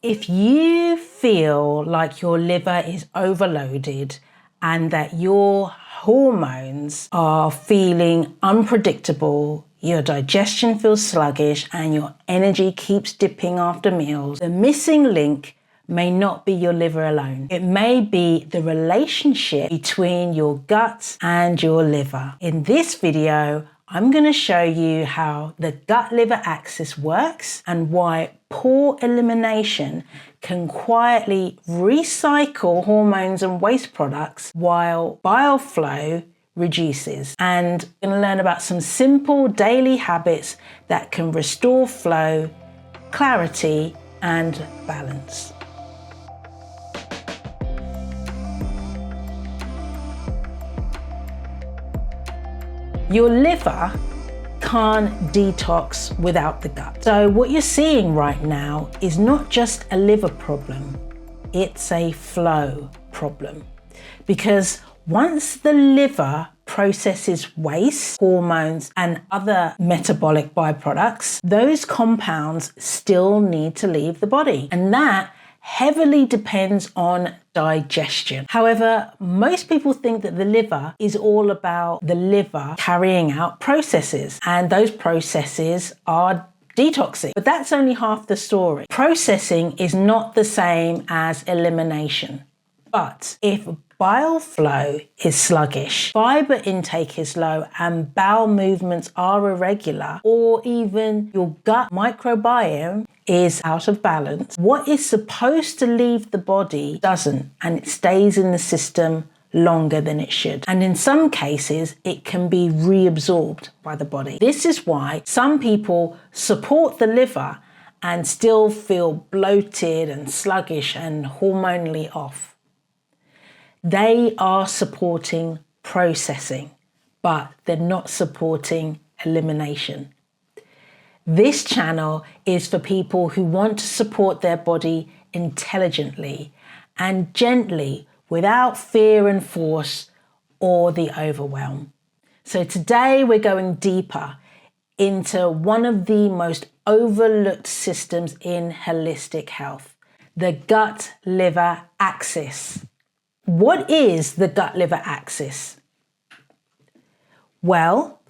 If you feel like your liver is overloaded and that your hormones are feeling unpredictable, your digestion feels sluggish and your energy keeps dipping after meals, the missing link may not be your liver alone. It may be the relationship between your gut and your liver. In this video, I'm going to show you how the gut-liver axis works and why poor elimination can quietly recycle hormones and waste products while bile flow reduces. And I'm going to learn about some simple daily habits that can restore flow, clarity, and balance. Your liver can't detox without the gut. So what you're seeing right now is not just a liver problem, it's a flow problem. Because once the liver processes waste, hormones, and other metabolic byproducts, those compounds still need to leave the body. And that heavily depends on digestion. However, most people think that the liver is all about the liver carrying out processes, and those processes are detoxing. But that's only half the story. Processing is not the same as elimination. But if bile flow is sluggish, fiber intake is low, and bowel movements are irregular, or even your gut microbiome is out of balance, what is supposed to leave the body doesn't, and it stays in the system longer than it should. And in some cases, it can be reabsorbed by the body. This is why some people support the liver and still feel bloated and sluggish and hormonally off. They are supporting processing, but they're not supporting elimination. This channel is for people who want to support their body intelligently and gently without fear and force or the overwhelm. So today we're going deeper into one of the most overlooked systems in holistic health, the gut-liver axis. What is the gut-liver axis? Well,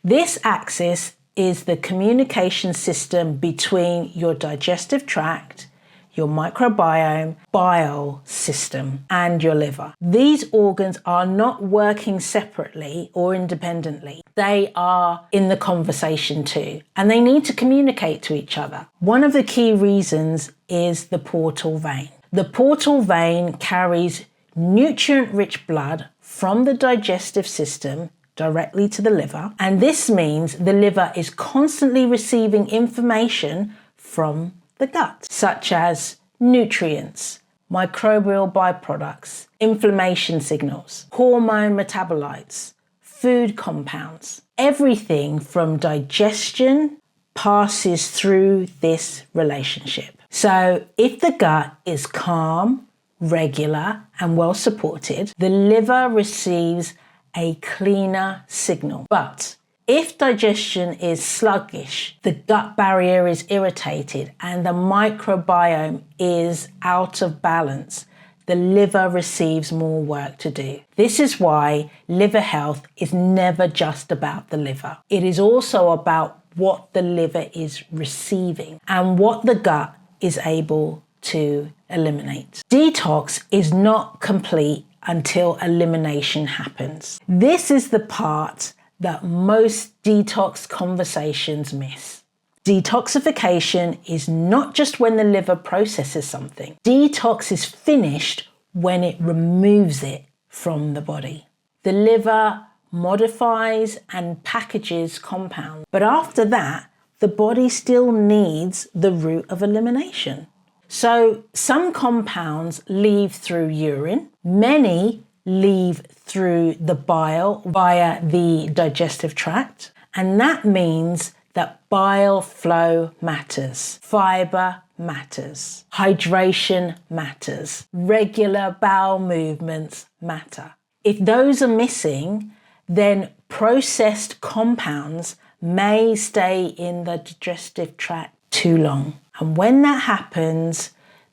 this axis is the communication system between your digestive tract, your microbiome, bile system, and your liver. These organs are not working separately or independently. They are in the conversation too, and they need to communicate to each other. One of the key reasons is the portal vein. The portal vein carries nutrient-rich blood from the digestive system directly to the liver, and this means the liver is constantly receiving information from the gut, such as nutrients, microbial byproducts, inflammation signals, hormone metabolites, food compounds. Everything from digestion passes through this relationship. So if the gut is calm, regular, and well supported, the liver receives a cleaner signal. But if digestion is sluggish, the gut barrier is irritated, and the microbiome is out of balance, the liver receives more work to do. This is why liver health is never just about the liver. It is also about what the liver is receiving and what the gut is able to eliminate. Detox is not complete until elimination happens. This is the part that most detox conversations miss. Detoxification is not just when the liver processes something. Detox is finished when it removes it from the body. The liver modifies and packages compounds, but after that, the body still needs the route of elimination. So some compounds leave through urine, many leave through the bile via the digestive tract, and that means that bile flow matters, fiber matters, hydration matters, regular bowel movements matter. If those are missing, then processed compounds may stay in the digestive tract too long. And when that happens,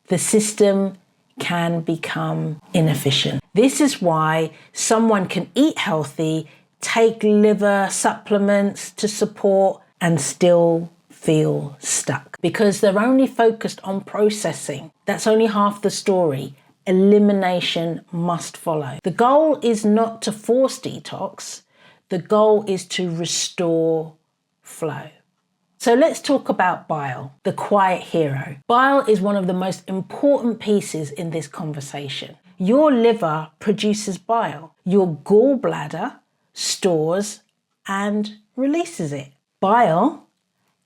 the system can become inefficient. This is why someone can eat healthy, take liver supplements to support, and still feel stuck because they're only focused on processing. That's only half the story. Elimination must follow. The goal is not to force detox. The goal is to restore flow. So let's talk about bile, the quiet hero. Bile is one of the most important pieces in this conversation. Your liver produces bile. Your gallbladder stores and releases it. Bile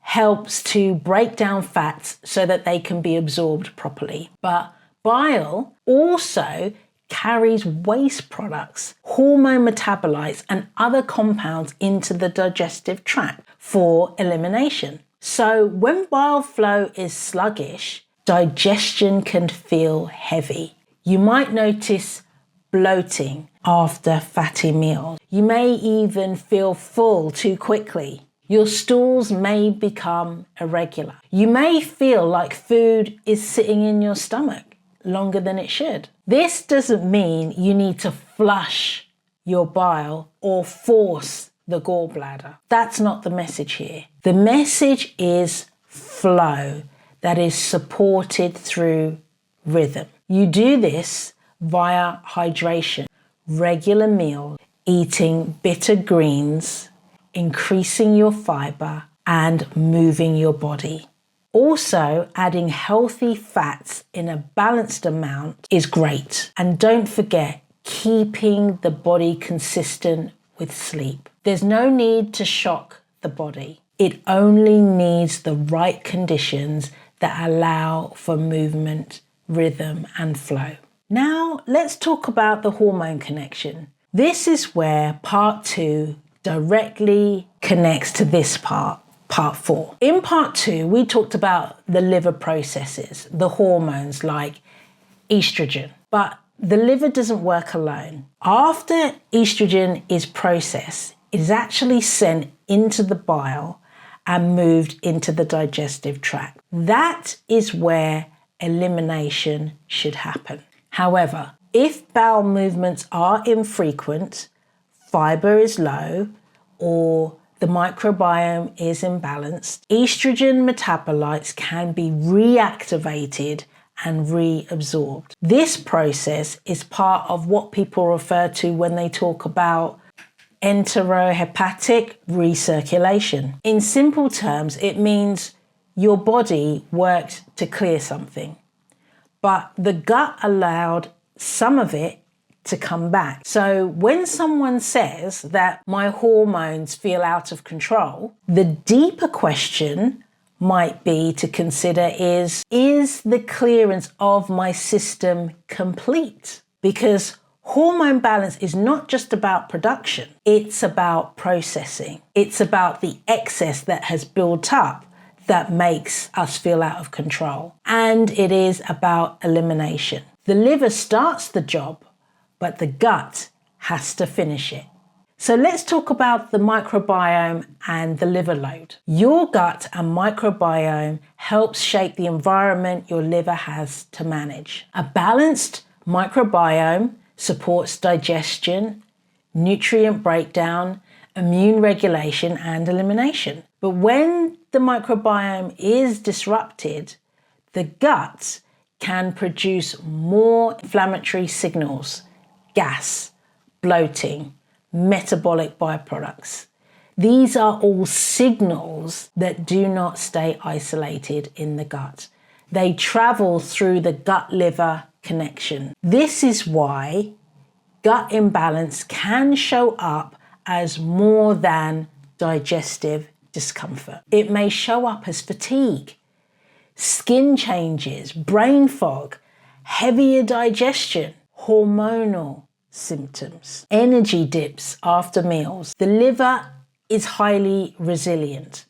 helps to break down fats so that they can be absorbed properly. But bile also carries waste products, hormone metabolites, and other compounds into the digestive tract for elimination. So when bile flow is sluggish, digestion can feel heavy. You might notice bloating after fatty meals. You may even feel full too quickly. Your stools may become irregular. You may feel like food is sitting in your stomach longer than it should. This doesn't mean you need to flush your bile or force the gallbladder. That's not the message here. The message is flow that is supported through rhythm. You do this via hydration, regular meals, eating bitter greens, increasing your fiber, and moving your body. Also, adding healthy fats in a balanced amount is great. And don't forget, keeping the body consistent with sleep. There's no need to shock the body. It only needs the right conditions that allow for movement, rhythm, and flow. Now, let's talk about the hormone connection. This is where part 2 directly connects to this part 4. In part 2, we talked about the liver processes, the hormones like estrogen, but the liver doesn't work alone. After estrogen is processed, it is actually sent into the bile and moved into the digestive tract. That is where elimination should happen. However, if bowel movements are infrequent, fiber is low, or the microbiome is imbalanced, estrogen metabolites can be reactivated and reabsorbed. This process is part of what people refer to when they talk about enterohepatic recirculation. In simple terms, it means your body worked to clear something, but the gut allowed some of it to come back. So when someone says that my hormones feel out of control, the deeper question might be to consider is the clearance of my system complete? Because hormone balance is not just about production, it's about processing. It's about the excess that has built up that makes us feel out of control. And it is about elimination. The liver starts the job, but the gut has to finish it. So let's talk about the microbiome and the liver load. Your gut and microbiome helps shape the environment your liver has to manage. A balanced microbiome supports digestion, nutrient breakdown, immune regulation, and elimination. But when the microbiome is disrupted, the gut can produce more inflammatory signals, gas, bloating, metabolic byproducts. These are all signals that do not stay isolated in the gut. They travel through the gut-liver connection. This is why gut imbalance can show up as more than digestive discomfort. It may show up as fatigue, skin changes, brain fog, heavier digestion, hormonal symptoms, energy dips after meals. The liver is highly resilient,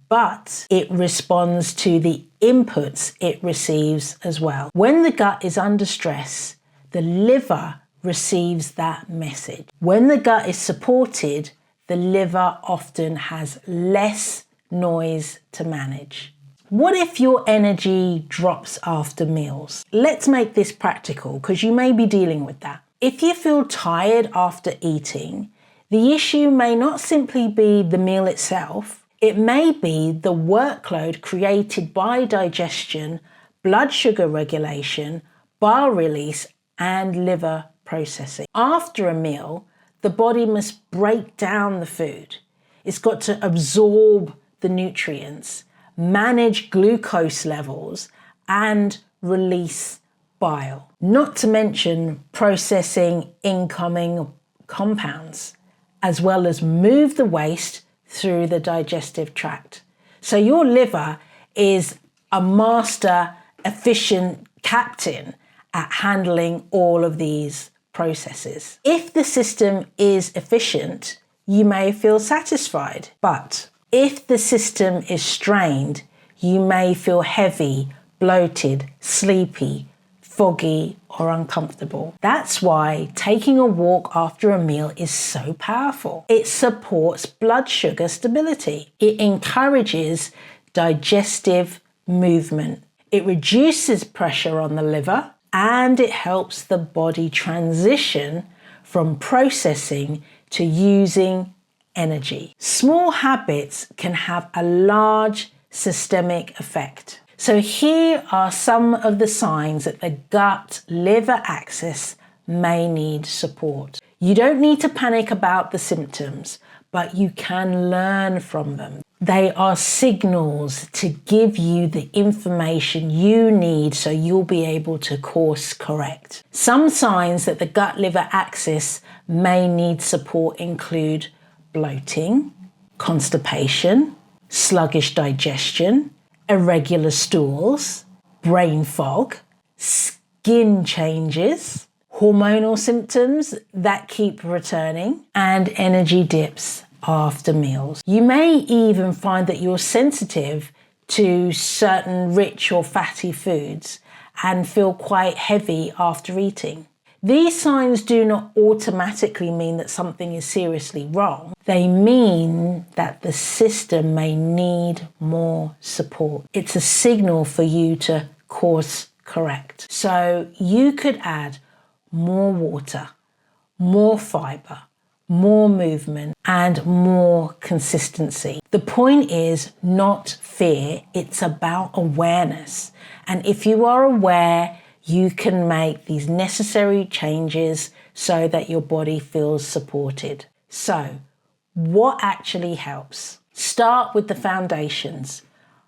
but it responds to the inputs it receives as well. When the gut is under stress, the liver receives that message. When the gut is supported, the liver often has less noise to manage. What if your energy drops after meals? Let's make this practical because you may be dealing with that. If you feel tired after eating, the issue may not simply be the meal itself. It may be the workload created by digestion, blood sugar regulation, bile release, and liver processing. After a meal, the body must break down the food. It's got to absorb the nutrients, manage glucose levels, and release bile. Not to mention processing incoming compounds, as well as move the waste through the digestive tract. So your liver is a master, efficient captain at handling all of these processes. If the system is efficient, you may feel satisfied, but if the system is strained, you may feel heavy, bloated, sleepy, foggy, or uncomfortable. That's why taking a walk after a meal is so powerful. It supports blood sugar stability. It encourages digestive movement. It reduces pressure on the liver, and it helps the body transition from processing to using energy. Small habits can have a large systemic effect. So here are some of the signs that the gut-liver axis may need support. You don't need to panic about the symptoms, but you can learn from them. They are signals to give you the information you need so you'll be able to course correct. Some signs that the gut-liver axis may need support include bloating, constipation, sluggish digestion, irregular stools, brain fog, skin changes, hormonal symptoms that keep returning, and energy dips after meals. You may even find that you're sensitive to certain rich or fatty foods and feel quite heavy after eating. These signs do not automatically mean that something is seriously wrong. They mean that the system may need more support. It's a signal for you to course correct. So you could add more water, more fiber, more movement, and more consistency. The point is not fear, it's about awareness. And if you are aware, you can make these necessary changes so that your body feels supported. So, what actually helps? Start with the foundations.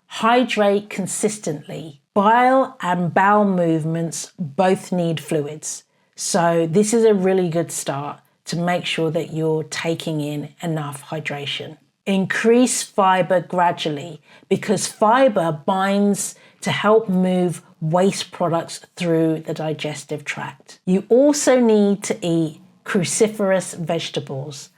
Hydrate consistently. Bile and bowel movements both need fluids. So this is a really good start to make sure that you're taking in enough hydration. Increase fiber gradually because fiber binds to help move waste products through the digestive tract. You also need to eat cruciferous vegetables,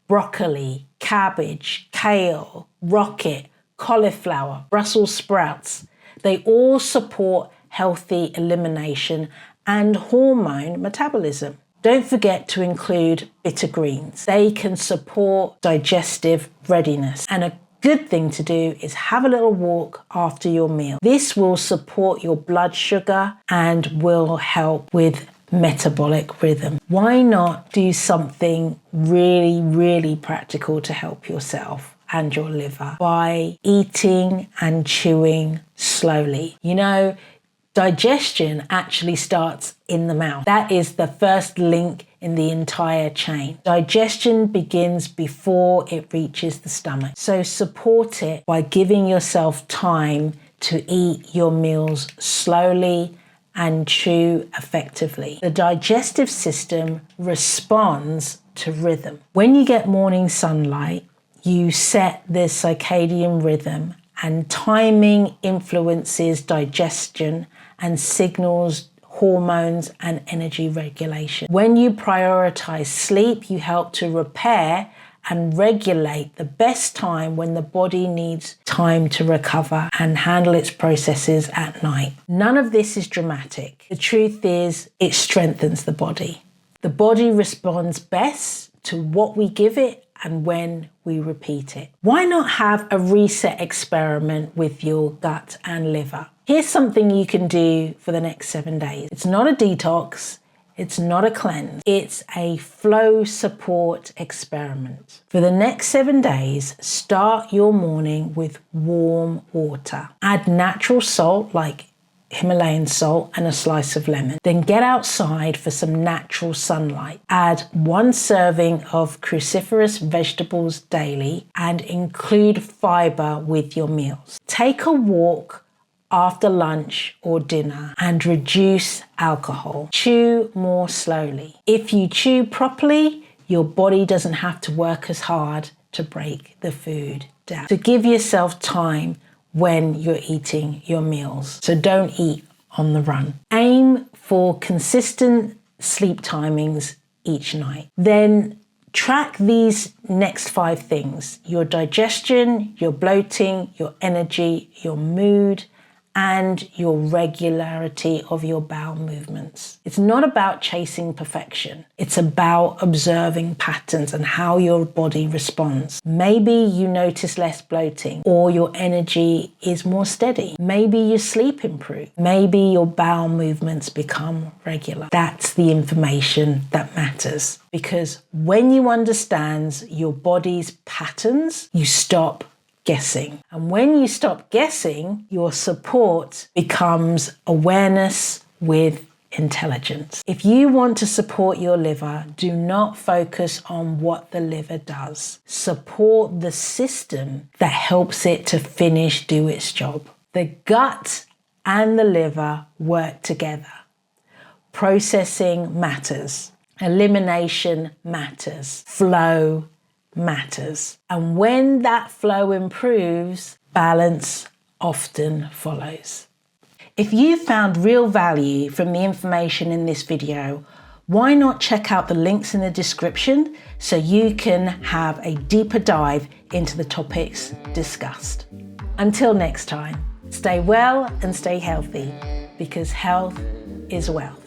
broccoli, cabbage, kale, rocket, cauliflower, Brussels sprouts. They all support healthy elimination and hormone metabolism. Don't forget to include bitter greens. They can support digestive readiness. And a good thing to do is have a little walk after your meal. This will support your blood sugar and will help with metabolic rhythm. Why not do something really, really practical to help yourself and your liver by eating and chewing slowly? You know, digestion actually starts in the mouth. That is the first link in the entire chain. Digestion begins before it reaches the stomach. So support it by giving yourself time to eat your meals slowly and chew effectively. The digestive system responds to rhythm. When you get morning sunlight, you set the circadian rhythm, and timing influences digestion and signals hormones and energy regulation. When you prioritize sleep, you help to repair and regulate the best time when the body needs time to recover and handle its processes at night. None of this is dramatic. The truth is, it strengthens the body. The body responds best to what we give it and when we repeat it. Why not have a reset experiment with your gut and liver? Here's something you can do for the next 7 days. It's not a detox. It's not a cleanse. It's a flow support experiment. For the next 7 days, start your morning with warm water. Add natural salt like Himalayan salt and a slice of lemon. Then get outside for some natural sunlight. Add 1 serving of cruciferous vegetables daily and include fiber with your meals. Take a walk after lunch or dinner and reduce alcohol. Chew more slowly. If you chew properly, your body doesn't have to work as hard to break the food down. So give yourself time when you're eating your meals. So don't eat on the run. Aim for consistent sleep timings each night. Then track these next 5 things: your digestion, your bloating, your energy, your mood, and your regularity of your bowel movements. It's not about chasing perfection. It's about observing patterns and how your body responds. Maybe you notice less bloating, or your energy is more steady. Maybe your sleep improves. Maybe your bowel movements become regular. That's the information that matters. Because when you understand your body's patterns, you stop guessing. And when you stop guessing, your support becomes awareness with intelligence. If you want to support your liver, do not focus on what the liver does. Support the system that helps it to do its job. The gut and the liver work together. Processing matters. Elimination matters. Flow matters. And when that flow improves, balance often follows. If you found real value from the information in this video, why not check out the links in the description so you can have a deeper dive into the topics discussed. Until next time, stay well and stay healthy, because health is wealth.